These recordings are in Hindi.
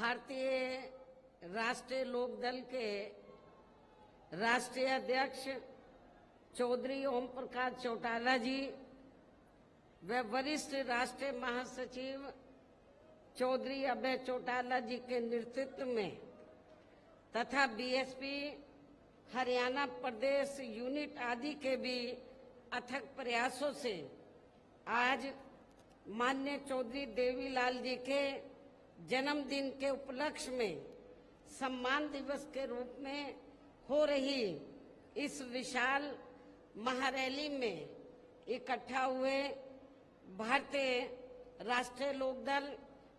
भारतीय राष्ट्रीय लोकदल के राष्ट्रीय अध्यक्ष चौधरी ओम प्रकाश चौटाला जी व वरिष्ठ राष्ट्रीय महासचिव चौधरी अभय चौटाला जी के नेतृत्व में तथा बीएसपी हरियाणा प्रदेश यूनिट आदि के भी अथक प्रयासों से आज माननीय चौधरी देवीलाल जी के जन्मदिन के उपलक्ष्य में सम्मान दिवस के रूप में हो रही इस विशाल महारैली में इकट्ठा हुए भारतीय राष्ट्रीय लोकदल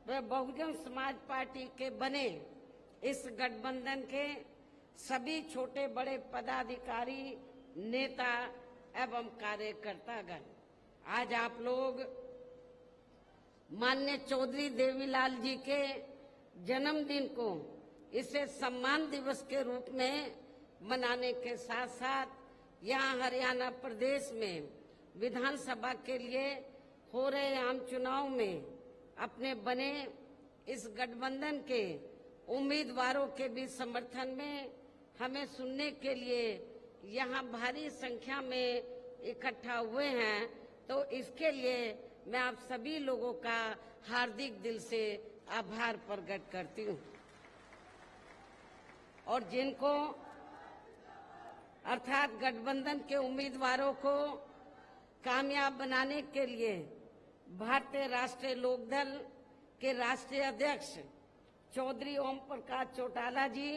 व बहुजन समाज पार्टी के बने इस गठबंधन के सभी छोटे बड़े पदाधिकारी, नेता एवं कार्यकर्तागण, आज आप लोग माननीय चौधरी देवीलाल जी के जन्मदिन को इसे सम्मान दिवस के रूप में मनाने के साथ साथ यहाँ हरियाणा प्रदेश में विधानसभा के लिए हो रहे आम चुनाव में अपने बने इस गठबंधन के उम्मीदवारों के भी समर्थन में हमें सुनने के लिए यहाँ भारी संख्या में इकट्ठा हुए हैं, तो इसके लिए मैं आप सभी लोगों का हार्दिक दिल से आभार प्रकट करती हूँ। और जिनको अर्थात गठबंधन के उम्मीदवारों को कामयाब बनाने के लिए भारतीय राष्ट्रीय लोकदल के राष्ट्रीय अध्यक्ष चौधरी ओम प्रकाश चौटाला जी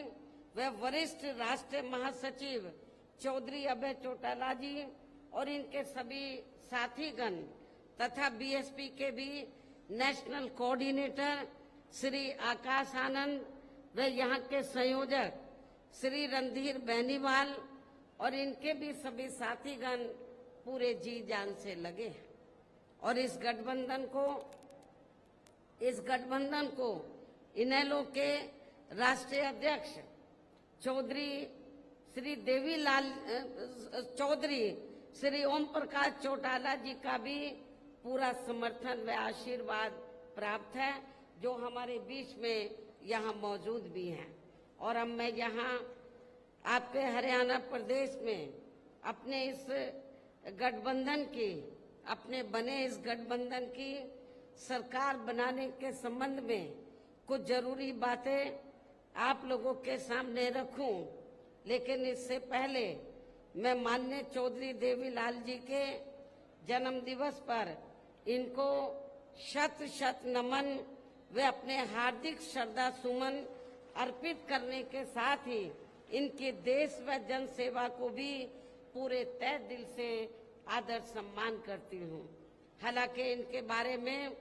व वरिष्ठ राष्ट्रीय महासचिव चौधरी अभय चौटाला जी और इनके सभी साथीगण तथा बीएसपी के भी नेशनल कोऑर्डिनेटर श्री आकाश आनंद व यहाँ के संयोजक श्री रणधीर बेनीवाल और इनके भी सभी साथीगण पूरे जी जान से लगे हैं और इस गठबंधन को इनेलो के राष्ट्रीय अध्यक्ष चौधरी श्री देवीलाल चौधरी श्री ओम प्रकाश चौटाला जी का भी पूरा समर्थन व आशीर्वाद प्राप्त है, जो हमारे बीच में यहाँ मौजूद भी हैं। और अब मैं यहाँ आपके हरियाणा प्रदेश में अपने इस गठबंधन की, अपने बने इस गठबंधन की सरकार बनाने के संबंध में कुछ जरूरी बातें आप लोगों के सामने रखूं, लेकिन इससे पहले मैं माननीय चौधरी देवीलाल जी के जन्म दिवस पर इनको शत शत नमन व अपने हार्दिक श्रद्धा सुमन अर्पित करने के साथ ही इनकी देश व जन सेवा को भी पूरे तहे दिल से आदर सम्मान करती हूँ। हालांकि इनके बारे में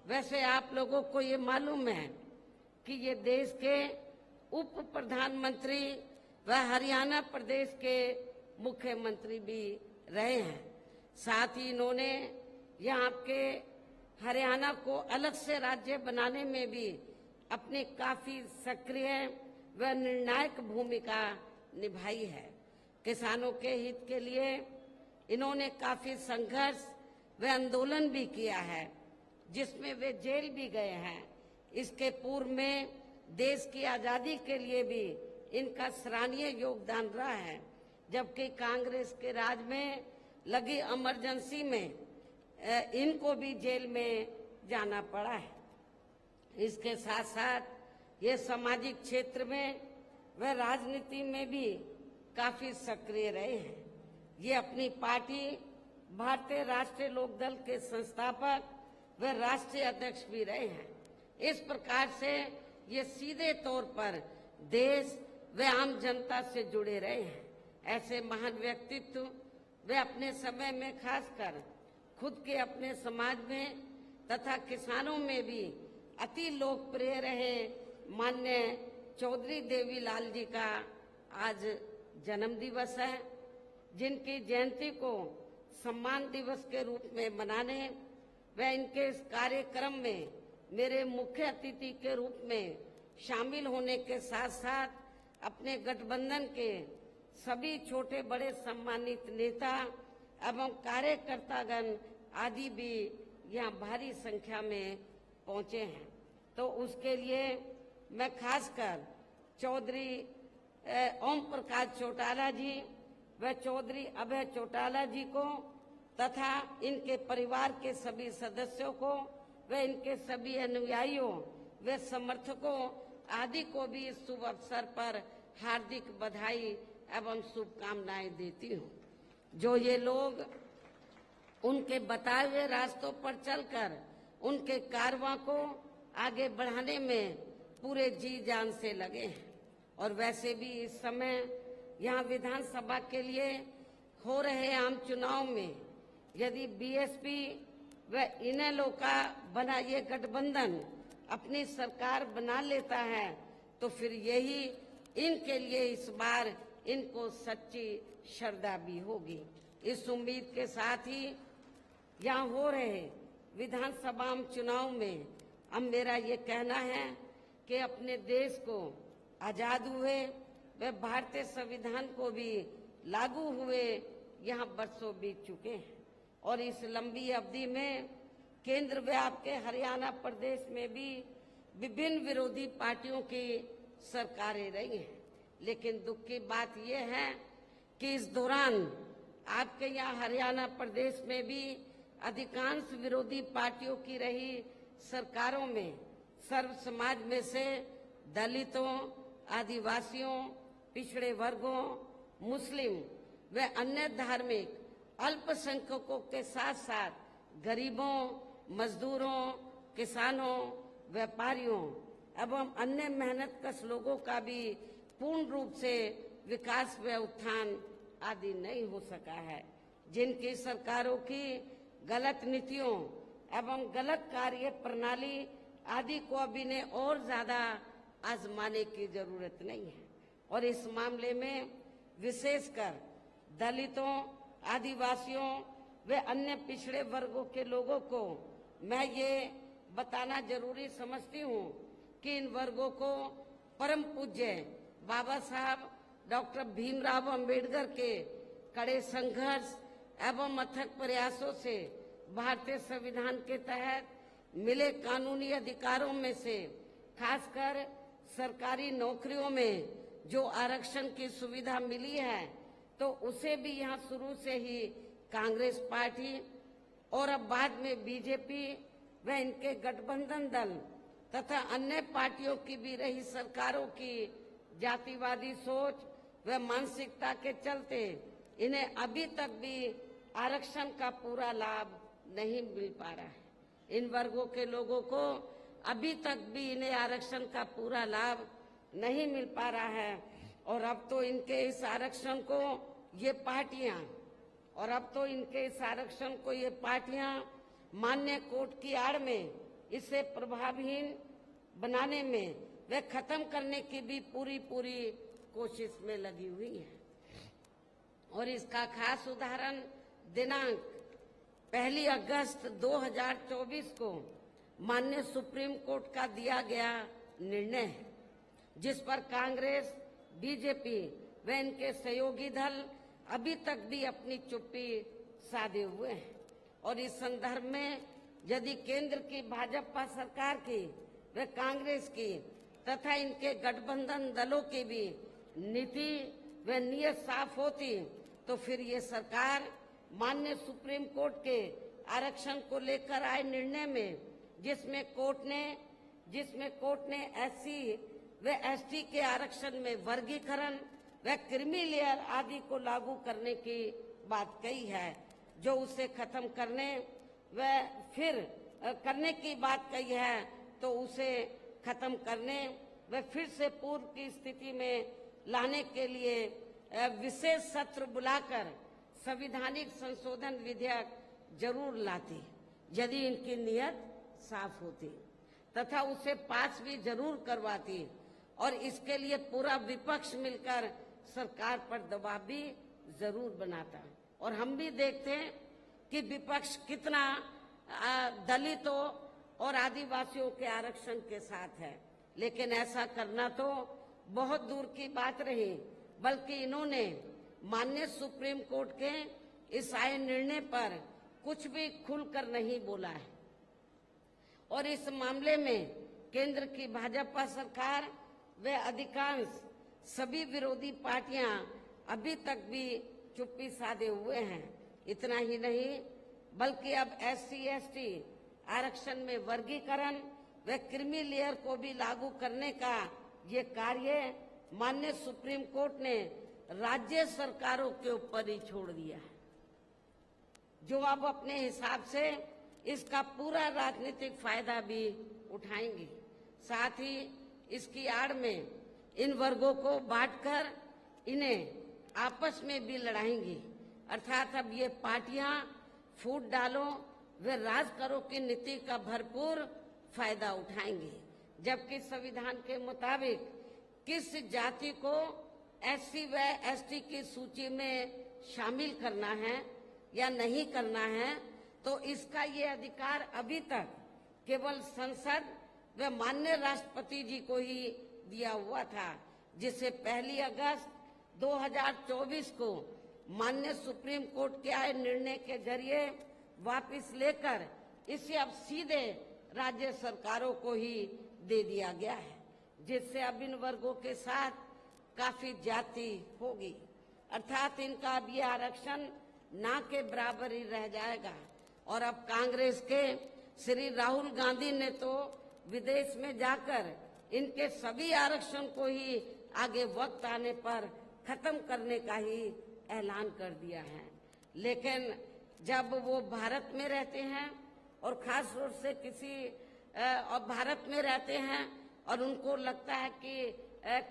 वैसे आप लोगों को ये मालूम है कि ये देश के उप प्रधानमंत्री व हरियाणा प्रदेश के मुख्यमंत्री भी रहे हैं। साथ ही इन्होंने यहाँ के हरियाणा को अलग से राज्य बनाने में भी अपनी काफी सक्रिय व निर्णायक भूमिका निभाई है। किसानों के हित के लिए इन्होंने काफी संघर्ष व आंदोलन भी किया है, जिसमें वे जेल भी गए हैं। इसके पूर्व में देश की आजादी के लिए भी इनका सराहनीय योगदान रहा है, जबकि कांग्रेस के राज में लगी इमरजेंसी में इनको भी जेल में जाना पड़ा है। इसके साथ साथ ये सामाजिक क्षेत्र में व राजनीति में भी काफी सक्रिय रहे हैं। ये अपनी पार्टी भारतीय राष्ट्रीय लोकदल के संस्थापक व राष्ट्रीय अध्यक्ष भी रहे हैं। इस प्रकार से ये सीधे तौर पर देश व आम जनता से जुड़े रहे हैं। ऐसे महान व्यक्तित्व वे अपने समय में खासकर खुद के अपने समाज में तथा किसानों में भी अति लोकप्रिय रहे माननीय चौधरी देवीलाल जी का आज जन्म दिवस है, जिनकी जयंती को सम्मान दिवस के रूप में मनाने व इनके इस कार्यक्रम में मेरे मुख्य अतिथि के रूप में शामिल होने के साथ साथ अपने गठबंधन के सभी छोटे बड़े सम्मानित नेता एवं कार्यकर्तागण आदि भी यहाँ भारी संख्या में पहुंचे हैं। तो उसके लिए मैं खासकर चौधरी ओम प्रकाश चौटाला जी व चौधरी अभय चौटाला जी को तथा इनके परिवार के सभी सदस्यों को व इनके सभी अनुयायियों व समर्थकों आदि को भी इस शुभ अवसर पर हार्दिक बधाई एवं शुभकामनाएं देती हूँ। जो ये लोग उनके बताए हुए रास्तों पर चलकर उनके कारवां को आगे बढ़ाने में पूरे जी जान से लगे हैं। और वैसे भी इस समय यहाँ विधानसभा के लिए हो रहे आम चुनाव में यदि बीएसपी व इनेलो का बना ये गठबंधन अपनी सरकार बना लेता है तो फिर यही इनके लिए इस बार इनको सच्ची श्रद्धा भी होगी। इस उम्मीद के साथ ही यहाँ हो रहे विधानसभा चुनाव में अब मेरा ये कहना है कि अपने देश को आजाद हुए व भारतीय संविधान को भी लागू हुए यहाँ बरसों बीत चुके हैं और इस लंबी अवधि में केंद्र व आपके हरियाणा प्रदेश में भी विभिन्न विरोधी पार्टियों की सरकारें रही हैं। लेकिन दुख की बात यह है कि इस दौरान आपके यहाँ हरियाणा प्रदेश में भी अधिकांश विरोधी पार्टियों की रही सरकारों में सर्व समाज में से दलितों, आदिवासियों, पिछड़े वर्गों, मुस्लिम व अन्य धार्मिक अल्पसंख्यकों के साथ साथ गरीबों, मजदूरों, किसानों, व्यापारियों एवं अन्य मेहनतकश लोगों का भी पूर्ण रूप से विकास व उत्थान आदि नहीं हो सका है। जिनकी सरकारों की गलत नीतियों एवं गलत कार्य प्रणाली आदि को अब इन्हें और ज्यादा आजमाने की जरूरत नहीं है। और इस मामले में विशेषकर दलितों, आदिवासियों व अन्य पिछड़े वर्गों के लोगों को मैं ये बताना जरूरी समझती हूँ कि इन वर्गों को परम पूज्य बाबा साहब डॉक्टर भीमराव अंबेडकर के कड़े संघर्ष एवं अथक प्रयासों से भारतीय संविधान के तहत मिले कानूनी अधिकारों में से खासकर सरकारी नौकरियों में जो आरक्षण की सुविधा मिली है तो उसे भी यहाँ शुरू से ही कांग्रेस पार्टी और अब बाद में बीजेपी व इनके गठबंधन दल तथा अन्य पार्टियों की भी रही सरकारों की जातिवादी सोच व मानसिकता के चलते इन्हें अभी तक भी आरक्षण का पूरा लाभ नहीं मिल पा रहा है। इन वर्गों के लोगों को अभी तक भी इन्हें आरक्षण का पूरा लाभ नहीं मिल पा रहा है और अब तो इनके इस आरक्षण को ये पार्टियां मान्य कोर्ट की आड़ में इसे प्रभावहीन बनाने में वे खत्म करने की भी पूरी कोशिश में लगी हुई है। और इसका खास उदाहरण दिनांक 1 अगस्त 2024 को माननीय सुप्रीम कोर्ट का दिया गया निर्णय है, जिस पर कांग्रेस, बीजेपी व इनके सहयोगी दल अभी तक भी अपनी चुप्पी साधे हुए हैं। और इस संदर्भ में यदि केंद्र की भाजपा सरकार की व कांग्रेस की तथा इनके गठबंधन दलों की भी नीति व नियत साफ होती तो फिर ये सरकार माननीय सुप्रीम कोर्ट के आरक्षण को लेकर आए निर्णय में जिसमें कोर्ट ने एससी व एसटी के आरक्षण में वर्गीकरण व क्रीमी लेयर आदि को लागू करने की बात कही है, जो उसे खत्म करने व फिर करने की बात कही है तो उसे खत्म करने व फिर से पूर्व की स्थिति में लाने के लिए विशेष सत्र बुलाकर संवैधानिक संशोधन विधेयक जरूर लाती यदि इनकी नियत साफ होती तथा उसे पास भी जरूर करवाती और इसके लिए पूरा विपक्ष मिलकर सरकार पर दबाव भी जरूर बनाता। और हम भी देखते हैं कि विपक्ष कितना दलितों और आदिवासियों के आरक्षण के साथ है, लेकिन ऐसा करना तो बहुत दूर की बात रही, बल्कि इन्होंने माननीय सुप्रीम कोर्ट के इस आए निर्णय पर कुछ भी खुलकर नहीं बोला है। और इस मामले में केंद्र की भाजपा सरकार व अधिकांश सभी विरोधी पार्टियां अभी तक भी चुप्पी साधे हुए हैं। इतना ही नहीं बल्कि अब SC/ST आरक्षण में वर्गीकरण व क्रीमी लेयर को भी लागू करने का ये कार्य माननीय सुप्रीम कोर्ट ने राज्य सरकारों के ऊपर ही छोड़ दिया है, जो अब अपने हिसाब से इसका पूरा राजनीतिक फायदा भी उठाएंगे। साथ ही इसकी आड़ में इन वर्गों को बांटकर इन्हें आपस में भी लड़ाएंगी। अर्थात अब ये पार्टियां फूट डालो व राज करो की नीति का भरपूर फायदा उठाएंगे, जबकि संविधान के मुताबिक किस जाति को SC व ST की सूची में शामिल करना है या नहीं करना है, तो इसका ये अधिकार अभी तक केवल संसद व माननीय राष्ट्रपति जी को ही दिया हुआ था, जिसे 1 अगस्त 2024 को माननीय सुप्रीम कोर्ट के आए निर्णय के जरिए वापस लेकर इसे अब सीधे राज्य सरकारों को ही दे दिया गया है, जिससे अब इन वर्गों के साथ काफी ज्यादती होगी। अर्थात इनका अब ये आरक्षण ना के बराबर ही रह जाएगा। और अब कांग्रेस के श्री राहुल गांधी ने तो विदेश में जाकर इनके सभी आरक्षण को ही आगे वक्त आने पर खत्म करने का ही ऐलान कर दिया है। लेकिन जब वो भारत में रहते हैं और खास तौर से भारत में रहते हैं और उनको लगता है कि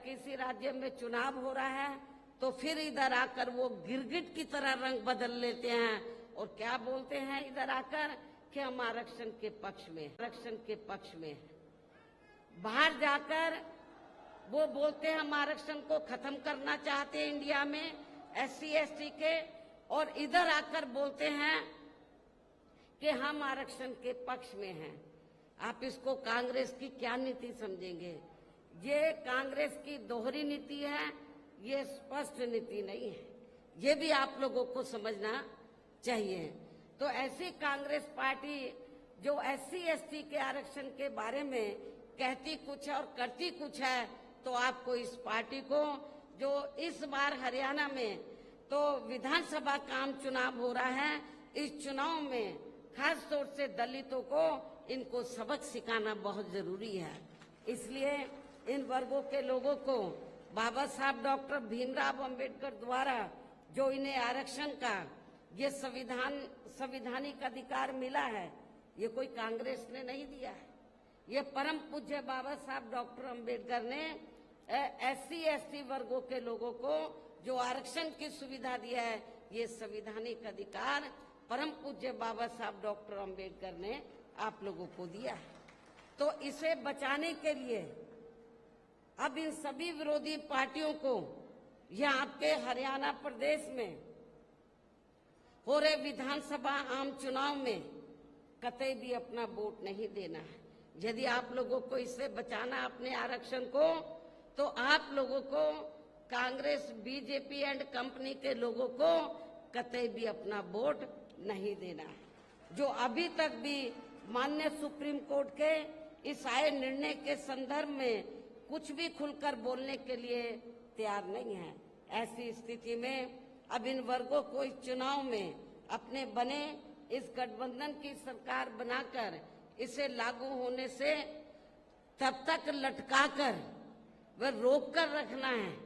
किसी राज्य में चुनाव हो रहा है, तो फिर इधर आकर वो गिरगिट की तरह रंग बदल लेते हैं और क्या बोलते हैं इधर आकर कि हम आरक्षण के पक्ष में, आरक्षण के पक्ष में हैं। बाहर जाकर वो बोलते हैं हम आरक्षण को खत्म करना चाहते हैं इंडिया में SC/ST के, और इधर आकर बोलते हैं कि हम आरक्षण के पक्ष में हैं। आप इसको कांग्रेस की क्या नीति समझेंगे? ये कांग्रेस की दोहरी नीति है, ये स्पष्ट नीति नहीं है। ये भी आप लोगों को समझना चाहिए। तो ऐसी कांग्रेस पार्टी जो SC/ST के आरक्षण के बारे में कहती कुछ और करती कुछ है, तो आपको इस पार्टी को, जो इस बार हरियाणा में तो विधानसभा का आम चुनाव हो रहा है, इस चुनाव में खास तौर से दलितों को इनको सबक सिखाना बहुत जरूरी है। इसलिए इन वर्गों के लोगों को बाबा साहब डॉक्टर भीमराव अंबेडकर द्वारा जो इन्हें आरक्षण का ये संवैधानिक अधिकार मिला है, ये कोई कांग्रेस ने नहीं दिया है। ये परम पूज्य बाबा साहब डॉक्टर अंबेडकर ने SC/ST वर्गों के लोगों को जो आरक्षण की सुविधा दिया है, ये संवैधानिक अधिकार परम पूज्य बाबा साहब डॉक्टर अंबेडकर ने आप लोगों को दिया है। तो इसे बचाने के लिए अब इन सभी विरोधी पार्टियों को यहाँ आपके हरियाणा प्रदेश में हो रहे विधानसभा आम चुनाव में कतई भी अपना वोट नहीं देना है। यदि आप लोगों को इससे बचाना अपने आरक्षण को, तो आप लोगों को कांग्रेस, BJP एंड कंपनी के लोगों को कतई भी अपना वोट नहीं देना है, जो अभी तक भी माननीय सुप्रीम कोर्ट के इस आए निर्णय के संदर्भ में कुछ भी खुलकर बोलने के लिए तैयार नहीं है। ऐसी स्थिति में अब इन वर्गों को इस चुनाव में अपने बने इस गठबंधन की सरकार बनाकर इसे लागू होने से तब तक लटकाकर व रोक कर रखना है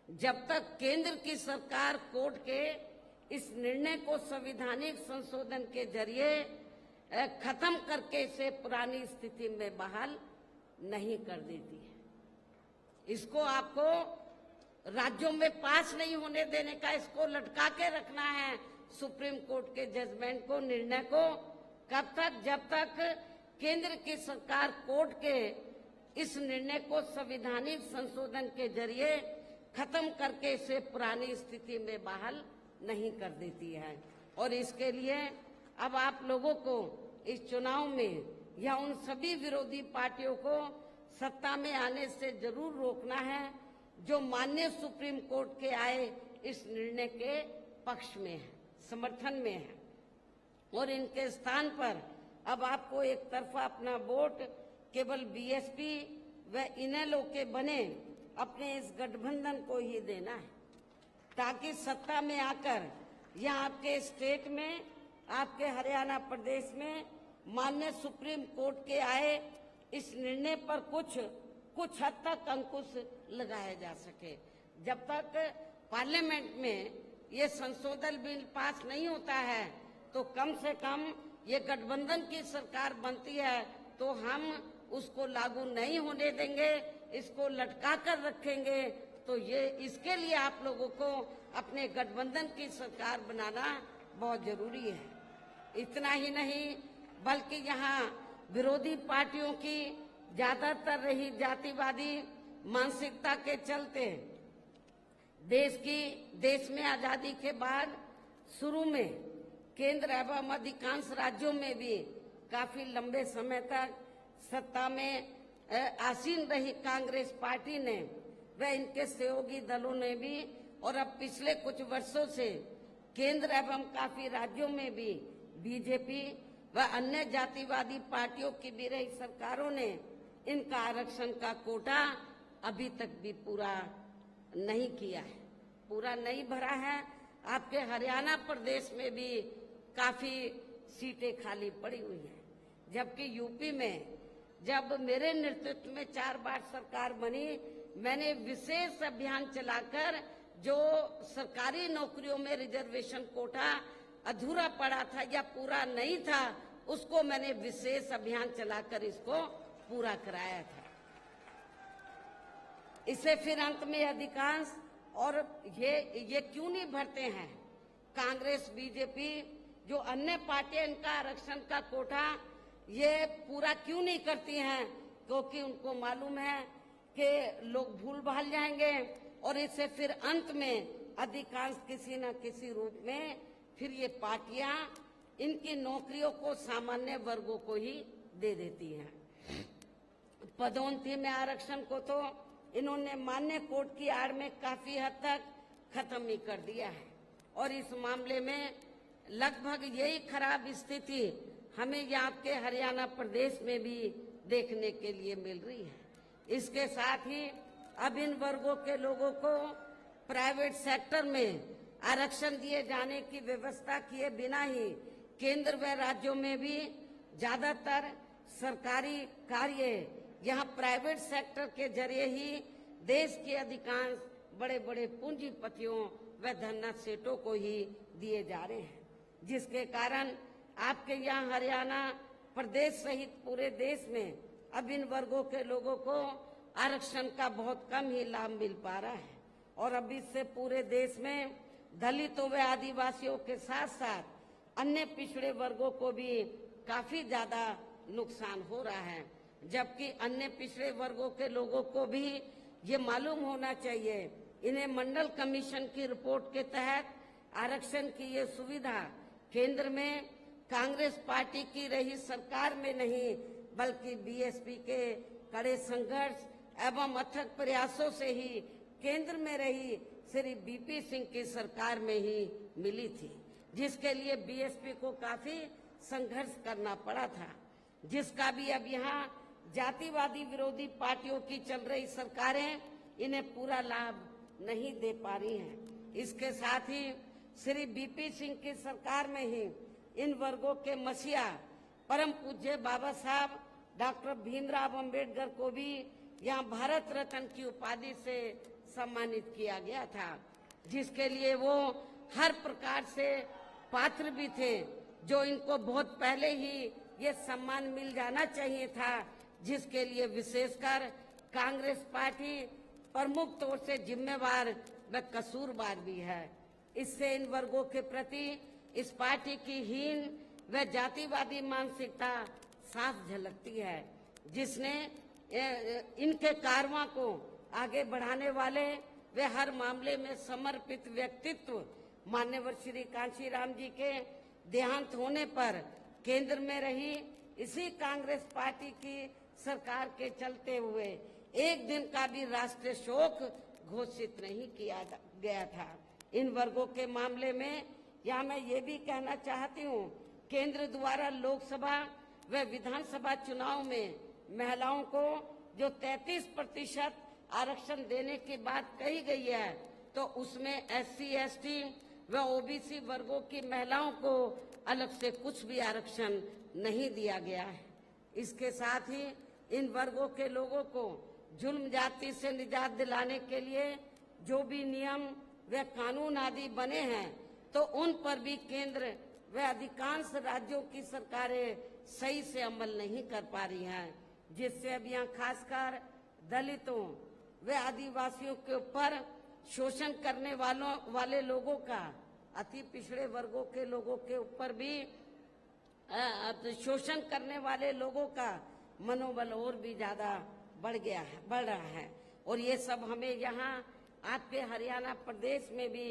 जब तक केंद्र की सरकार कोर्ट के इस निर्णय को संवैधानिक संशोधन के जरिए खत्म करके इसे पुरानी स्थिति में बहाल नहीं कर देती है। इसको आपको राज्यों में पास नहीं होने देने का, इसको लटका के रखना है सुप्रीम कोर्ट के जजमेंट को, निर्णय को। कब तक? जब तक केंद्र की सरकार कोर्ट के इस निर्णय को संवैधानिक संशोधन के जरिए खत्म करके इसे पुरानी स्थिति में बहाल नहीं कर देती है। और इसके लिए अब आप लोगों को इस चुनाव में या उन सभी विरोधी पार्टियों को सत्ता में आने से जरूर रोकना है जो माननीय सुप्रीम कोर्ट के आए इस निर्णय के पक्ष में है, समर्थन में है। और इनके स्थान पर अब आपको एक तरफा अपना वोट केवल बीएसपी व इनेलो के बने अपने इस गठबंधन को ही देना है, ताकि सत्ता में आकर यहाँ आपके स्टेट में, आपके हरियाणा प्रदेश में माननीय सुप्रीम कोर्ट के आए इस निर्णय पर कुछ हद तक अंकुश लगाया जा सके। जब तक पार्लियामेंट में ये संशोधन बिल पास नहीं होता है तो कम से कम ये गठबंधन की सरकार बनती है तो हम उसको लागू नहीं होने देंगे, इसको लटका कर रखेंगे। तो ये इसके लिए आप लोगों को अपने गठबंधन की सरकार बनाना बहुत जरूरी है। इतना ही नहीं बल्कि यहाँ विरोधी पार्टियों की ज्यादातर रही जातिवादी मानसिकता के चलते देश में आजादी के बाद शुरू में केंद्र एवं अधिकांश राज्यों में भी काफी लंबे समय तक सत्ता में आसीन रही कांग्रेस पार्टी ने व इनके सहयोगी दलों ने भी, और अब पिछले कुछ वर्षों से केंद्र एवं काफी राज्यों में भी बीजेपी व अन्य जातिवादी पार्टियों की भी रही सरकारों ने इनका आरक्षण का कोटा अभी तक भी पूरा नहीं किया है, पूरा नहीं भरा है। आपके हरियाणा प्रदेश में भी काफी सीटें खाली पड़ी हुई हैं, जबकि यूपी में जब मेरे नेतृत्व में 4 बार सरकार बनी, मैंने विशेष अभियान चलाकर जो सरकारी नौकरियों में रिजर्वेशन कोटा अधूरा पड़ा था या पूरा नहीं था, उसको मैंने विशेष अभियान चलाकर इसको पूरा कराया था। इसे फिर अंत में अधिकांश, और ये क्यों नहीं भरते हैं कांग्रेस बीजेपी जो अन्य पार्टियां इनका आरक्षण का कोटा ये पूरा क्यों नहीं करती हैं? क्योंकि उनको मालूम है कि लोग भूल भाल जाएंगे और इससे फिर अंत में अधिकांश किसी न किसी रूप में फिर ये पार्टियां इनकी नौकरियों को सामान्य वर्गों को ही दे देती हैं। पदोन्नति में आरक्षण को तो इन्होंने मान्य कोर्ट की आड़ में काफी हद तक खत्म ही कर दिया है, और इस मामले में लगभग यही खराब स्थिति हमें यहाँ के हरियाणा प्रदेश में भी देखने के लिए मिल रही है। इसके साथ ही अब इन वर्गों के लोगों को प्राइवेट सेक्टर में आरक्षण दिए जाने की व्यवस्था किए बिना ही केंद्र व राज्यों में भी ज्यादातर सरकारी कार्य यहाँ प्राइवेट सेक्टर के जरिए ही देश के अधिकांश बड़े बड़े पूंजीपतियों व धनना सेठों को ही दिए जा रहे हैं, जिसके कारण आपके यहाँ हरियाणा प्रदेश सहित पूरे देश में अब इन वर्गों के लोगों को आरक्षण का बहुत कम ही लाभ मिल पा रहा है। और अब इससे पूरे देश में दलितों व आदिवासियों के साथ साथ अन्य पिछड़े वर्गों को भी काफी ज्यादा नुकसान हो रहा है, जबकि अन्य पिछड़े वर्गों के लोगों को भी ये मालूम होना चाहिए इन्हें मंडल कमीशन की रिपोर्ट के तहत आरक्षण की ये सुविधा केंद्र में कांग्रेस पार्टी की रही सरकार में नहीं बल्कि बीएसपी के कड़े संघर्ष एवं अथक प्रयासों से ही केंद्र में रही श्री बीपी सिंह की सरकार में ही मिली थी, जिसके लिए बीएसपी को काफी संघर्ष करना पड़ा था, जिसका भी अब यहाँ जातिवादी विरोधी पार्टियों की चल रही सरकारें इन्हें पूरा लाभ नहीं दे पा रही हैं। इसके साथ ही श्री बीपी सिंह की सरकार में ही इन वर्गों के मसीहा परम पूज्य बाबा साहब डॉक्टर भीमराव अंबेडकर को भी यहाँ भारत रत्न की उपाधि से सम्मानित किया गया था, जिसके लिए वो हर प्रकार से पात्र भी थे, जो इनको बहुत पहले ही ये सम्मान मिल जाना चाहिए था, जिसके लिए विशेषकर कांग्रेस पार्टी प्रमुख तौर से जिम्मेवार व कसूरवार भी है। इससे इन वर्गों के प्रति इस पार्टी की हीन व जातिवादी मानसिकता साफ झलकती है, जिसने इनके कारवां को आगे बढ़ाने वाले वे हर मामले में समर्पित व्यक्तित्व मान्यवर श्री कांशीराम जी के देहांत होने पर केंद्र में रही इसी कांग्रेस पार्टी की सरकार के चलते हुए एक दिन का भी राष्ट्रीय शोक घोषित नहीं किया गया था। इन वर्गों के मामले में यहाँ मैं ये भी कहना चाहती हूँ, केंद्र द्वारा लोकसभा व विधानसभा चुनाव में महिलाओं को जो 33% आरक्षण देने की बात कही गई है, तो उसमें SC, ST व OBC वर्गों की महिलाओं को अलग से कुछ भी आरक्षण नहीं दिया गया है। इसके साथ ही इन वर्गों के लोगों को जुल्म जाति से निजात दिलाने के लिए जो भी नियम व कानून आदि बने हैं, तो उन पर भी केंद्र व अधिकांश राज्यों की सरकारें सही से अमल नहीं कर पा रही हैं, जिससे अब यहाँ खासकर दलितों व आदिवासियों के ऊपर शोषण करने वाले लोगों का, अति पिछड़े वर्गों के लोगों के ऊपर भी शोषण करने वाले लोगों का मनोबल और भी ज्यादा बढ़ रहा है। और ये सब हमें यहाँ आपके हरियाणा प्रदेश में भी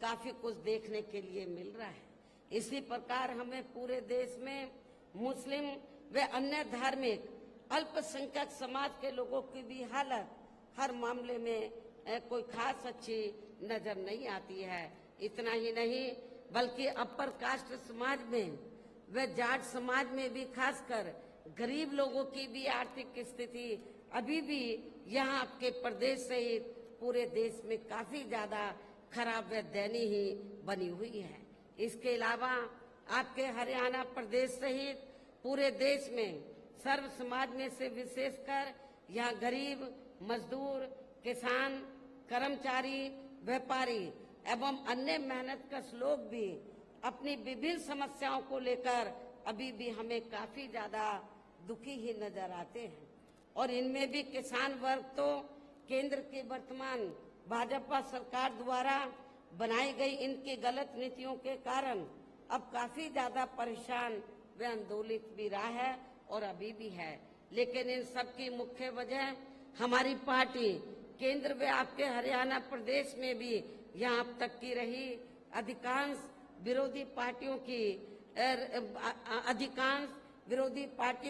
काफी कुछ देखने के लिए मिल रहा है। इसी प्रकार हमें पूरे देश में मुस्लिम व अन्य धार्मिक अल्पसंख्यक समाज के लोगों की भी हालत हर मामले में कोई खास अच्छी नजर नहीं आती है। इतना ही नहीं बल्कि अपर कास्ट समाज में व जाट समाज में भी खासकर गरीब लोगों की भी आर्थिक स्थिति अभी भी यहाँ आपके प्रदेश सहित पूरे देश में काफी ज्यादा खराब व दयनीय ही बनी हुई है। इसके अलावा आपके हरियाणा प्रदेश सहित पूरे देश में सर्व समाज में से विशेषकर यहाँ गरीब, मजदूर, किसान, कर्मचारी, व्यापारी एवं अन्य मेहनतकश लोग भी अपनी विभिन्न समस्याओं को लेकर अभी भी हमें काफी ज्यादा दुखी ही नजर आते हैं। और इनमें भी किसान वर्ग तो केंद्र की वर्तमान भाजपा सरकार द्वारा बनाई गई इनकी गलत नीतियों के कारण अब काफी ज्यादा परेशान व आंदोलित भी रहा है और अभी भी है। लेकिन इन सब की मुख्य वजह हमारी पार्टी केंद्र व आपके हरियाणा प्रदेश में भी यहाँ अब तक की रही अधिकांश विरोधी पार्टियों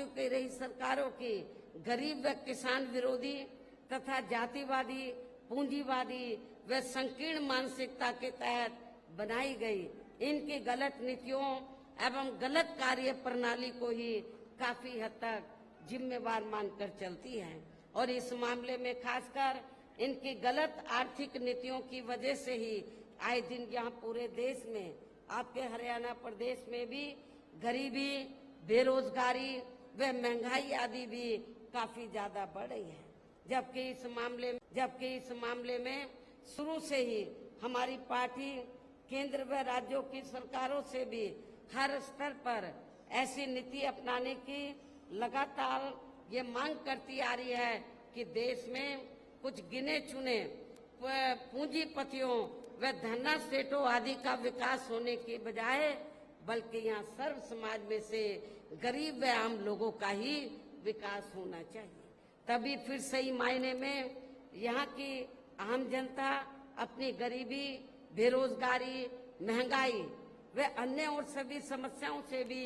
की रही सरकारों की गरीब व किसान विरोधी तथा जातिवादी, पूंजीवादी व संकीर्ण मानसिकता के तहत बनाई गई इनकी गलत नीतियों एवं गलत कार्य प्रणाली को ही काफी हद तक जिम्मेवार मानकर चलती है। और इस मामले में खासकर इनकी गलत आर्थिक नीतियों की वजह से ही आए दिन यहाँ पूरे देश में आपके हरियाणा प्रदेश में भी गरीबी, बेरोजगारी व महंगाई आदि भी काफी ज्यादा बढ़ रही है। जबकि इस मामले में शुरू से ही हमारी पार्टी केंद्र व राज्यों की सरकारों से भी हर स्तर पर ऐसी नीति अपनाने की लगातार ये मांग करती आ रही है कि देश में कुछ गिने चुने पूंजीपतियों व धन्ना सेठों आदि का विकास होने के बजाय बल्कि यहाँ सर्व समाज में से गरीब व आम लोगों का ही विकास होना चाहिए। तभी फिर सही मायने में यहाँ की आम जनता अपनी गरीबी, बेरोजगारी, महंगाई व अन्य और सभी समस्याओं से भी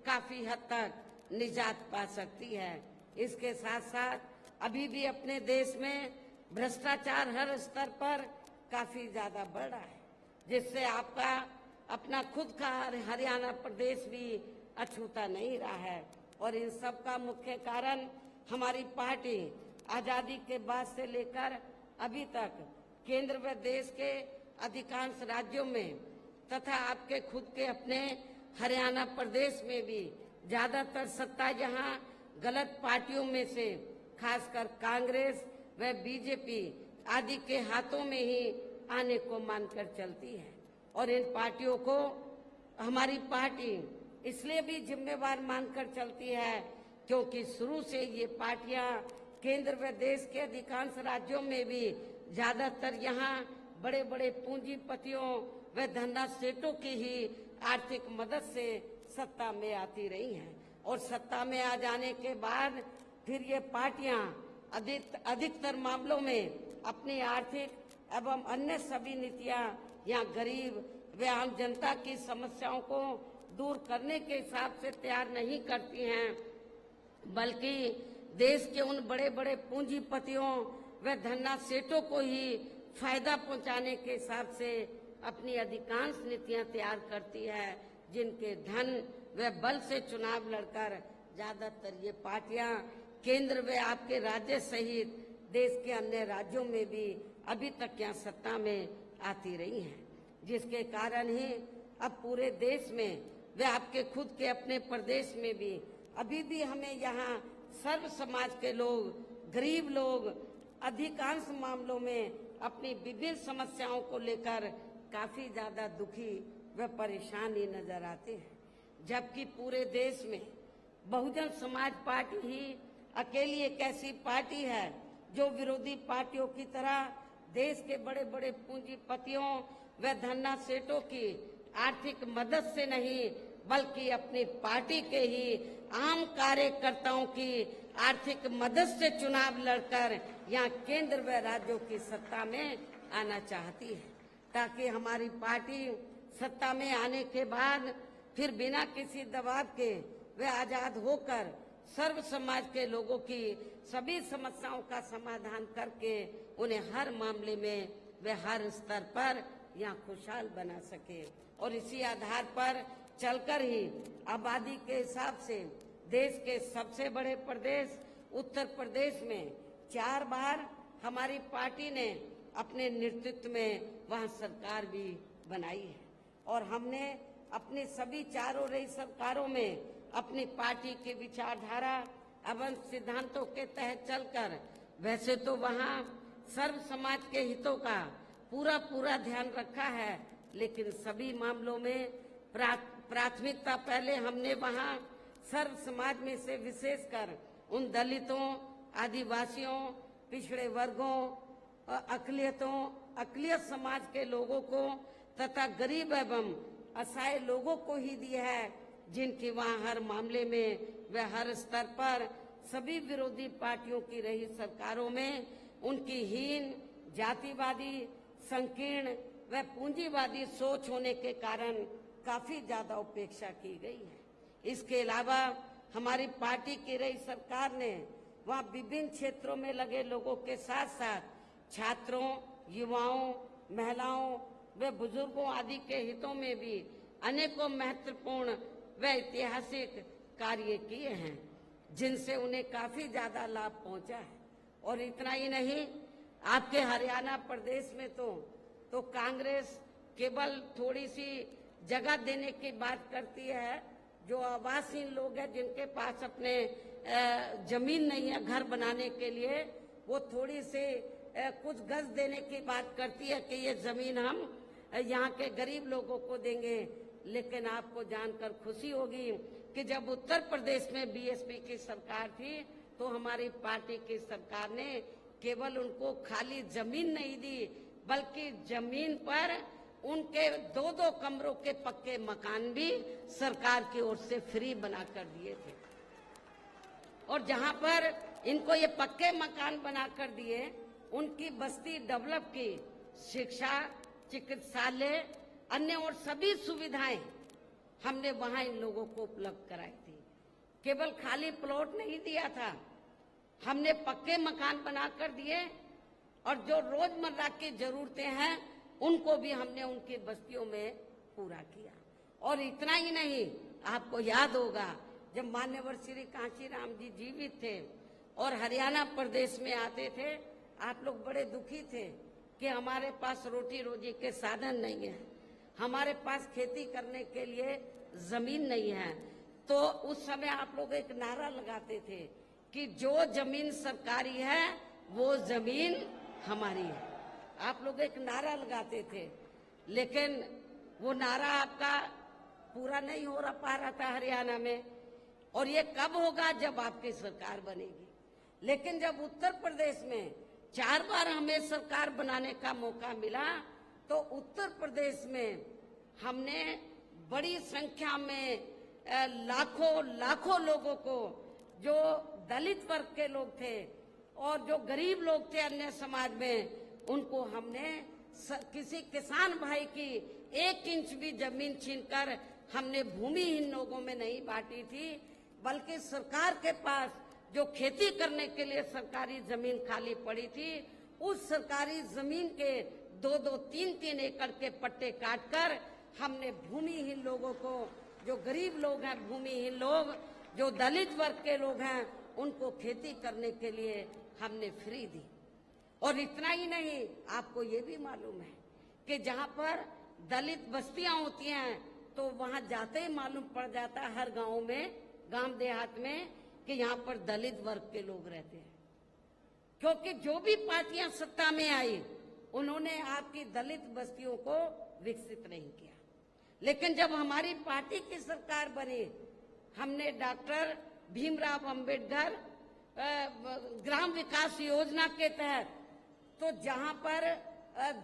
काफी हद तक निजात पा सकती है। इसके साथ साथ अभी भी अपने देश में भ्रष्टाचार हर स्तर पर काफी ज्यादा बढ़ रहा है, जिससे आपका अपना खुद का हरियाणा प्रदेश भी अछूता नहीं रहा है। और इन सब का मुख्य कारण हमारी पार्टी आजादी के बाद से लेकर अभी तक केंद्र व देश के अधिकांश राज्यों में तथा आपके खुद के अपने हरियाणा प्रदेश में भी ज्यादातर सत्ता यहाँ गलत पार्टियों में से खासकर कांग्रेस व बीजेपी आदि के हाथों में ही आने को मानकर चलती है। और इन पार्टियों को हमारी पार्टी इसलिए भी जिम्मेवार मानकर चलती है क्योंकि शुरू से ये पार्टियां केंद्र व देश के अधिकांश राज्यों में भी ज्यादातर यहाँ बड़े बड़े पूंजीपतियों व धन्ना सेठों की ही आर्थिक मदद से सत्ता में आती रही हैं। और सत्ता में आ जाने के बाद फिर ये पार्टियां अधिकतर मामलों में अपनी आर्थिक एवं अन्य सभी नीतियां यहाँ गरीब व आम जनता की समस्याओं को दूर करने के हिसाब से तैयार नहीं करती हैं, बल्कि देश के उन बड़े बड़े पूंजीपतियों व धन्ना सेठों को ही फायदा पहुंचाने के हिसाब से अपनी अधिकांश नीतियां तैयार करती है, जिनके धन व बल से चुनाव लड़कर ज्यादातर ये पार्टियां केंद्र व आपके राज्य सहित देश के अन्य राज्यों में भी अभी तक यहाँ सत्ता में आती रही हैं, जिसके कारण ही अब पूरे देश में व आपके खुद के अपने प्रदेश में भी अभी भी हमें यहाँ सर्व समाज के लोग, गरीब लोग अधिकांश मामलों में अपनी विभिन्न समस्याओं को लेकर काफी ज्यादा दुखी व परेशान ही नजर आते हैं, जबकि पूरे देश में बहुजन समाज पार्टी ही अकेली एक ऐसी पार्टी है जो विरोधी पार्टियों की तरह देश के बड़े बड़े पूंजीपतियों व धन्ना सेठों की आर्थिक मदद से नहीं बल्कि अपनी पार्टी के ही आम कार्यकर्ताओं की आर्थिक मदद से चुनाव लड़कर यहाँ केंद्र व राज्यों की सत्ता में आना चाहती है, ताकि हमारी पार्टी सत्ता में आने के बाद फिर बिना किसी दबाव के वे आजाद होकर सर्व समाज के लोगों की सभी समस्याओं का समाधान करके उन्हें हर मामले में वे हर स्तर पर यहाँ खुशहाल बना सके। और इसी आधार पर चलकर ही आबादी के हिसाब से देश के सबसे बड़े प्रदेश उत्तर प्रदेश में 4 बार हमारी पार्टी ने अपने नेतृत्व में वहाँ सरकार भी बनाई है, और हमने अपनी सभी चारों रही सरकारों में अपनी पार्टी की विचारधारा एवं सिद्धांतों के तहत चलकर वैसे तो वहाँ सर्व समाज के हितों का पूरा ध्यान रखा है, लेकिन सभी मामलों में प्राथमिकता पहले हमने वहाँ सर्व समाज में से विशेषकर उन दलितों, आदिवासियों, पिछड़े वर्गों, अकलियत समाज के लोगों को तथा गरीब एवं असहाय लोगों को ही दिया है, जिनकी वहाँ हर मामले में व हर स्तर पर सभी विरोधी पार्टियों की रही सरकारों में उनकी हीन, जातिवादी, संकीर्ण व पूंजीवादी सोच होने के कारण काफी ज्यादा उपेक्षा की गई है। इसके अलावा हमारी पार्टी की रही सरकार ने वहाँ विभिन्न क्षेत्रों में लगे लोगों के साथ साथ छात्रों, युवाओं, महिलाओं व बुजुर्गों आदि के हितों में भी अनेकों महत्वपूर्ण व ऐतिहासिक कार्य किए हैं, जिनसे उन्हें काफी ज्यादा लाभ पहुंचा है। और इतना ही नहीं, आपके हरियाणा प्रदेश में तो कांग्रेस केवल थोड़ी सी जगह देने की बात करती है, जो आवासहीन लोग हैं जिनके पास अपने जमीन नहीं है घर बनाने के लिए, वो थोड़ी सी कुछ गज देने की बात करती है कि ये जमीन हम यहाँ के गरीब लोगों को देंगे। लेकिन आपको जानकर खुशी होगी कि जब उत्तर प्रदेश में बीएसपी की सरकार थी तो हमारी पार्टी की सरकार ने केवल उनको खाली जमीन नहीं दी, बल्कि जमीन पर उनके 2-2 कमरों के पक्के मकान भी सरकार की ओर से फ्री बना कर दिए थे। और जहां पर इनको ये पक्के मकान बना कर दिए, उनकी बस्ती डेवलप की, शिक्षा, चिकित्सालय, अन्य और सभी सुविधाएं हमने वहां इन लोगों को उपलब्ध कराई थी। केवल खाली प्लॉट नहीं दिया था, हमने पक्के मकान बना कर दिए, और जो रोजमर्रा की जरूरतें हैं उनको भी हमने उनकी बस्तियों में पूरा किया। और इतना ही नहीं, आपको याद होगा जब मान्यवर श्री कांशीराम जी जीवित थे और हरियाणा प्रदेश में आते थे, आप लोग बड़े दुखी थे कि हमारे पास रोटी रोजी के साधन नहीं है, हमारे पास खेती करने के लिए जमीन नहीं है। तो उस समय आप लोग एक नारा लगाते थे कि जो जमीन सरकारी है वो जमीन हमारी है। आप लोग एक नारा लगाते थे, लेकिन वो नारा आपका पूरा नहीं हो पा रहा था हरियाणा में। और ये कब होगा? जब आपकी सरकार बनेगी। लेकिन जब उत्तर प्रदेश में 4 बार हमें सरकार बनाने का मौका मिला, तो उत्तर प्रदेश में हमने बड़ी संख्या में लाखों लोगों को, जो दलित वर्ग के लोग थे और जो गरीब लोग थे अन्य समाज में, उनको हमने किसी किसान भाई की 1 इंच भी जमीन छीनकर हमने भूमिहीन लोगों में नहीं बांटी थी, बल्कि सरकार के पास जो खेती करने के लिए सरकारी जमीन खाली पड़ी थी, उस सरकारी जमीन के 2-2, 3-3 एकड़ के पट्टे काटकर हमने भूमिहीन लोगों को, जो गरीब लोग हैं, भूमिहीन लोग, जो दलित वर्ग के लोग हैं, उनको खेती करने के लिए हमने फ्री दी। और इतना ही नहीं, आपको ये भी मालूम है कि जहां पर दलित बस्तियां होती हैं तो वहां जाते ही मालूम पड़ जाता है हर गांव में, गांव देहात में, कि यहाँ पर दलित वर्ग के लोग रहते हैं। क्योंकि जो भी पार्टियां सत्ता में आई उन्होंने आपकी दलित बस्तियों को विकसित नहीं किया। लेकिन जब हमारी पार्टी की सरकार बनी, हमने डॉक्टर भीमराव अंबेडकर ग्राम विकास योजना के तहत तो जहां पर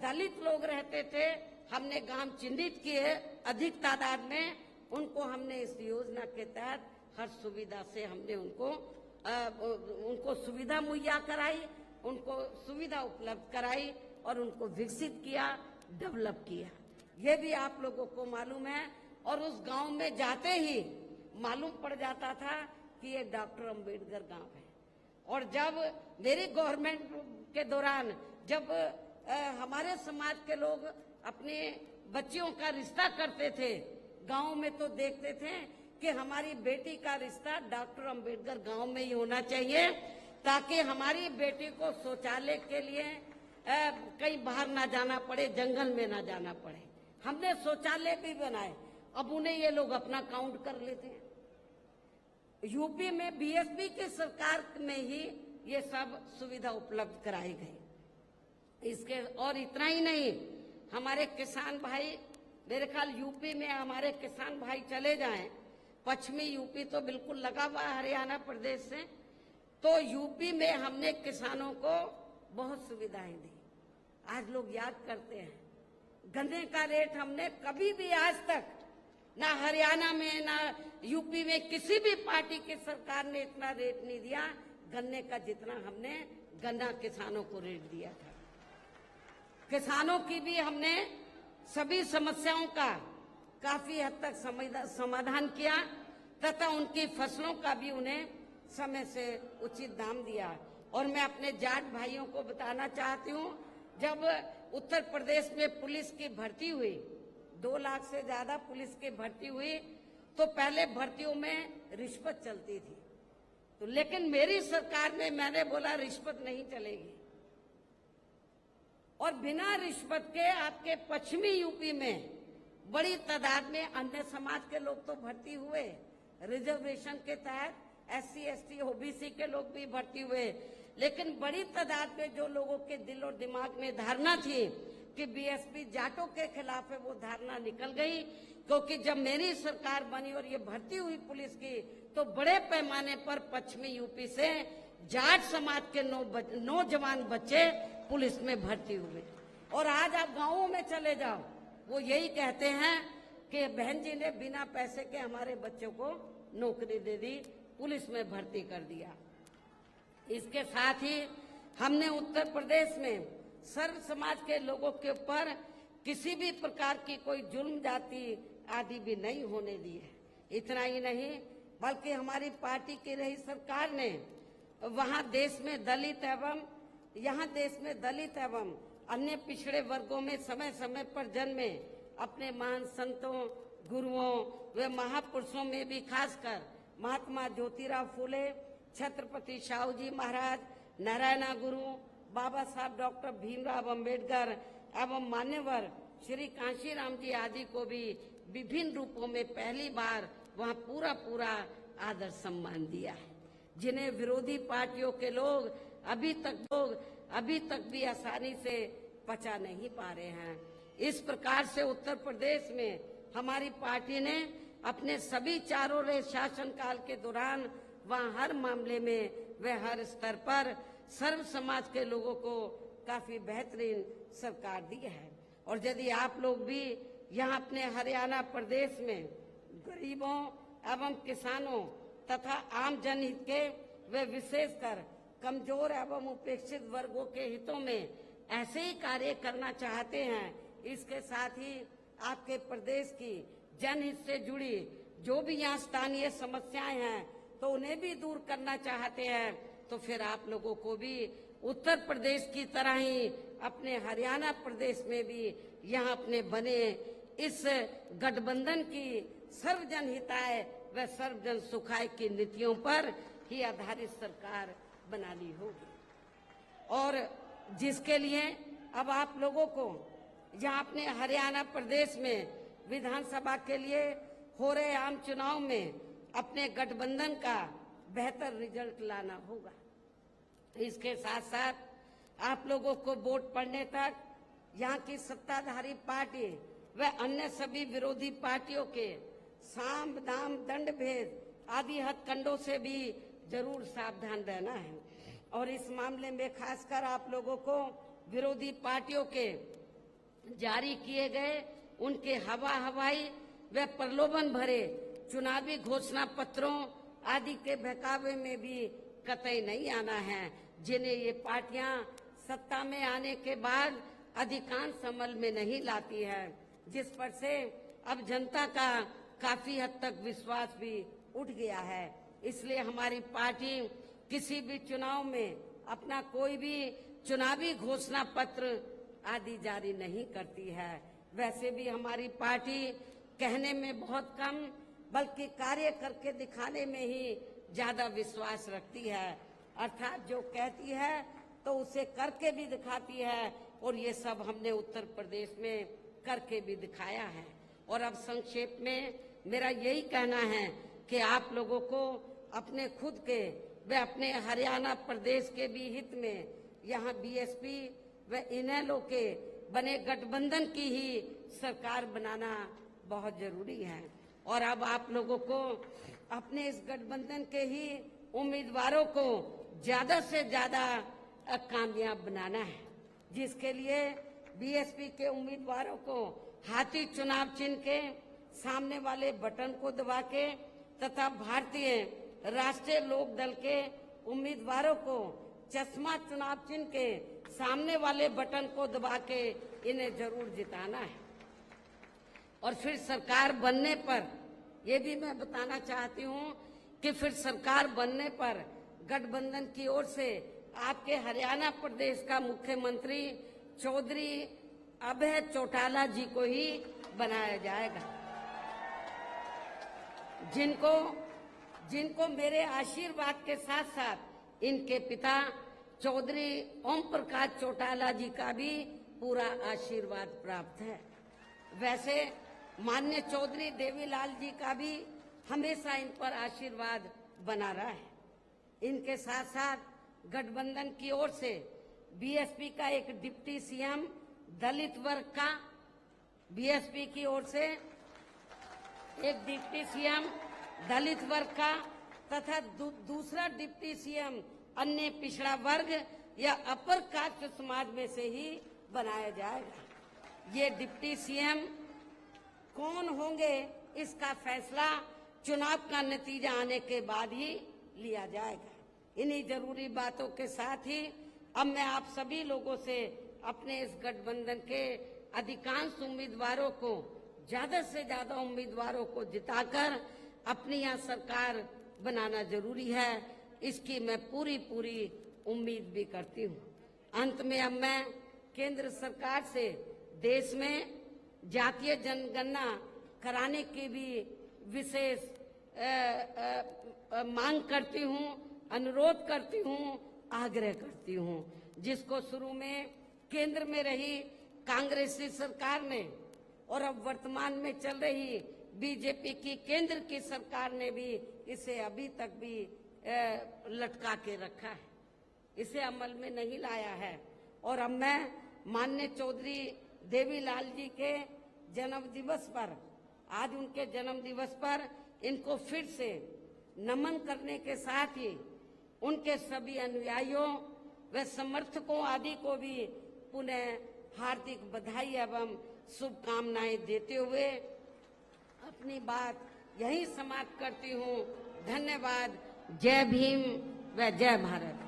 दलित लोग रहते थे, हमने गांव चिन्हित किए अधिक तादाद में, उनको हमने इस योजना के तहत हर सुविधा से हमने उनको सुविधा मुहैया कराई, उनको सुविधा उपलब्ध कराई और उनको विकसित किया, डेवलप किया। ये भी आप लोगों को मालूम है। और उस गांव में जाते ही मालूम पड़ जाता था कि ये डॉक्टर अंबेडकर गांव है। और जब मेरी गवर्नमेंट के दौरान जब हमारे समाज के लोग अपने बच्चियों का रिश्ता करते थे गांव में, तो देखते थे कि हमारी बेटी का रिश्ता डॉक्टर अंबेडकर गांव में ही होना चाहिए, ताकि हमारी बेटी को शौचालय के लिए कहीं बाहर ना जाना पड़े, जंगल में ना जाना पड़े। हमने शौचालय भी बनाए। अब उन्हें ये लोग अपना काउंट कर लेते हैं। यूपी में बीएसपी की सरकार में ही ये सब सुविधा उपलब्ध कराई गई। इसके और इतना ही नहीं, हमारे किसान भाई, मेरे ख्याल यूपी में हमारे किसान भाई चले जाएं, पश्चिमी यूपी तो बिल्कुल लगा हुआ है हरियाणा प्रदेश से, तो यूपी में हमने किसानों को बहुत सुविधाएं दी। आज लोग याद करते हैं, गन्ने का रेट हमने कभी भी आज तक ना हरियाणा में ना यूपी में किसी भी पार्टी की सरकार ने इतना रेट नहीं दिया गन्ने का, जितना हमने गन्ना किसानों को रेट दिया था। किसानों की भी हमने सभी समस्याओं का काफी हद तक समाधान किया तथा उनकी फसलों का भी उन्हें समय से उचित दाम दिया। और मैं अपने जाट भाइयों को बताना चाहती हूँ, जब उत्तर प्रदेश में पुलिस की भर्ती हुई, 2 लाख से ज्यादा पुलिस की भर्ती हुई, तो पहले भर्तियों में रिश्वत चलती थी। तो लेकिन मेरी सरकार में मैंने बोला रिश्वत नहीं चलेगी, और बिना रिश्वत के आपके पश्चिमी यूपी में बड़ी तादाद में अन्य समाज के लोग तो भर्ती हुए, रिजर्वेशन के तहत SC ST OBC के लोग भी भर्ती हुए। लेकिन बड़ी तादाद में जो लोगों के दिल और दिमाग में धारणा थी कि बीएसपी जाटों के खिलाफ है, वो धारणा निकल गई। क्योंकि जब मेरी सरकार बनी और ये भर्ती हुई पुलिस की, तो बड़े पैमाने पर पश्चिमी यूपी से जाट समाज के नौजवान बच्चे पुलिस में भर्ती हुए। और आज आप गांवों में चले जाओ, वो यही कहते हैं कि बहन जी ने बिना पैसे के हमारे बच्चों को नौकरी दे दी, पुलिस में भर्ती कर दिया। इसके साथ ही हमने उत्तर प्रदेश में सर्व समाज के लोगों के ऊपर किसी भी प्रकार की कोई जुल्म जाति आदि भी नहीं होने दी है। इतना ही नहीं, बल्कि हमारी पार्टी की रही सरकार ने वहाँ देश में दलित एवं अन्य पिछड़े वर्गों में समय समय पर जन्मे अपने महान संतों, गुरुओं व महापुरुषों में भी खासकर महात्मा ज्योतिराव फूले, छत्रपति शाहू जी महाराज, नारायणा गुरु, बाबा साहब डॉक्टर भीमराव अंबेडकर एवं मान्यवर श्री कांशीराम जी आदि को भी विभिन्न रूपों में पहली बार वहाँ पूरा आदर सम्मान दिया है, जिन्हें विरोधी पार्टियों के लोग अभी तक भी आसानी से पचा नहीं पा रहे हैं। इस प्रकार से उत्तर प्रदेश में हमारी पार्टी ने अपने सभी चारों रहे शासन काल के दौरान वहाँ हर मामले में व हर स्तर पर सर्व समाज के लोगों को काफी बेहतरीन सरकार दी है। और यदि आप लोग भी यहाँ अपने हरियाणा प्रदेश में गरीबों एवं किसानों तथा आम जनहित के व विशेषकर कमजोर एवं उपेक्षित वर्गों के हितों में ऐसे ही कार्य करना चाहते हैं, इसके साथ ही आपके प्रदेश की जनहित से जुड़ी जो भी यहाँ स्थानीय समस्याएं हैं तो उन्हें भी दूर करना चाहते हैं, तो फिर आप लोगों को भी उत्तर प्रदेश की तरह ही अपने हरियाणा प्रदेश में भी यहाँ अपने बने इस गठबंधन की सर्वजन हिताय व सर्वजन सुखाय की नीतियों पर ही आधारित सरकार बनानी होगी। और जिसके लिए अब आप लोगों को जहां अपने हरियाणा प्रदेश में विधानसभा के लिए हो रहे आम चुनाव में अपने गठबंधन का बेहतर रिजल्ट लाना होगा। इसके साथ साथ आप लोगों को वोट पड़ने तक यहाँ की सत्ताधारी पार्टी व अन्य सभी विरोधी पार्टियों के साम दाम दंड भेद आदि हथकंडों से भी जरूर सावधान रहना है। और इस मामले में खासकर आप लोगों को विरोधी पार्टियों के जारी किए गए उनके हवाई व प्रलोभन भरे चुनावी घोषणा पत्रों आदि के बहकावे में भी कतई नहीं आना है, जिन्हें ये पार्टियां सत्ता में आने के बाद अधिकांश अमल में नहीं लाती है, जिस पर से अब जनता का काफी हद तक विश्वास भी उठ गया है। इसलिए हमारी पार्टी किसी भी चुनाव में अपना कोई भी चुनावी घोषणा पत्र आदि जारी नहीं करती है। वैसे भी हमारी पार्टी कहने में बहुत कम बल्कि कार्य करके दिखाने में ही ज्यादा विश्वास रखती है। अर्थात जो कहती है तो उसे करके भी दिखाती है, और ये सब हमने उत्तर प्रदेश में करके भी दिखाया है। और अब संक्षेप में मेरा यही कहना है कि आप लोगों को अपने खुद के व अपने हरियाणा प्रदेश के भी हित में यहाँ बीएसपी व इनेलो के बने गठबंधन की ही सरकार बनाना बहुत जरूरी है। और अब आप लोगों को अपने इस गठबंधन के ही उम्मीदवारों को ज्यादा से ज्यादा कामयाब बनाना है, जिसके लिए बीएसपी के उम्मीदवारों को हाथी चुनाव चिन्ह के सामने वाले बटन को दबा के तथा भारतीय राष्ट्रीय लोक दल के उम्मीदवारों को चश्मा चुनाव चिन्ह के सामने वाले बटन को दबा के इन्हें जरूर जिताना है। और फिर सरकार बनने पर ये भी मैं बताना चाहती हूँ कि फिर सरकार बनने पर गठबंधन की ओर से आपके हरियाणा प्रदेश का मुख्यमंत्री चौधरी अभय चौटाला जी को ही बनाया जाएगा, जिनको मेरे आशीर्वाद के साथ साथ इनके पिता चौधरी ओम प्रकाश चौटाला जी का भी पूरा आशीर्वाद प्राप्त है। वैसे माननीय चौधरी देवीलाल जी का भी हमेशा इन पर आशीर्वाद बना रहा है। इनके साथ साथ गठबंधन की ओर से बीएसपी का एक डिप्टी सीएम दलित वर्ग का, बीएसपी की ओर से एक डिप्टी सीएम दलित वर्ग का तथा दूसरा डिप्टी सीएम अन्य पिछड़ा वर्ग या अपर कास्ट समाज में से ही बनाया जाएगा। ये डिप्टी सीएम कौन होंगे इसका फैसला चुनाव का नतीजा आने के बाद ही लिया जाएगा। इन्हीं जरूरी बातों के साथ ही अब मैं आप सभी लोगों से अपने इस गठबंधन के अधिकांश उम्मीदवारों को, ज्यादा से ज्यादा उम्मीदवारों को जिताकर अपनी यहाँ सरकार बनाना जरूरी है, इसकी मैं पूरी उम्मीद भी करती हूँ। अंत में अब मैं केंद्र सरकार से देश में जातीय जनगणना कराने की भी विशेष मांग करती हूँ, अनुरोध करती हूँ, आग्रह करती हूँ, जिसको शुरू में केंद्र में रही कांग्रेसी सरकार ने और अब वर्तमान में चल रही बीजेपी की केंद्र की सरकार ने भी इसे अभी तक भी लटका के रखा है, इसे अमल में नहीं लाया है। और अब मैं माननीय चौधरी देवीलाल जी के जन्म दिवस पर, आज उनके जन्म दिवस पर इनको फिर से नमन करने के साथ ही उनके सभी अनुयायियों व समर्थकों आदि को भी पुनः हार्दिक बधाई एवं शुभकामनाएं देते हुए अपनी बात यहीं समाप्त करती हूँ। धन्यवाद। जय भीम व जय भारत।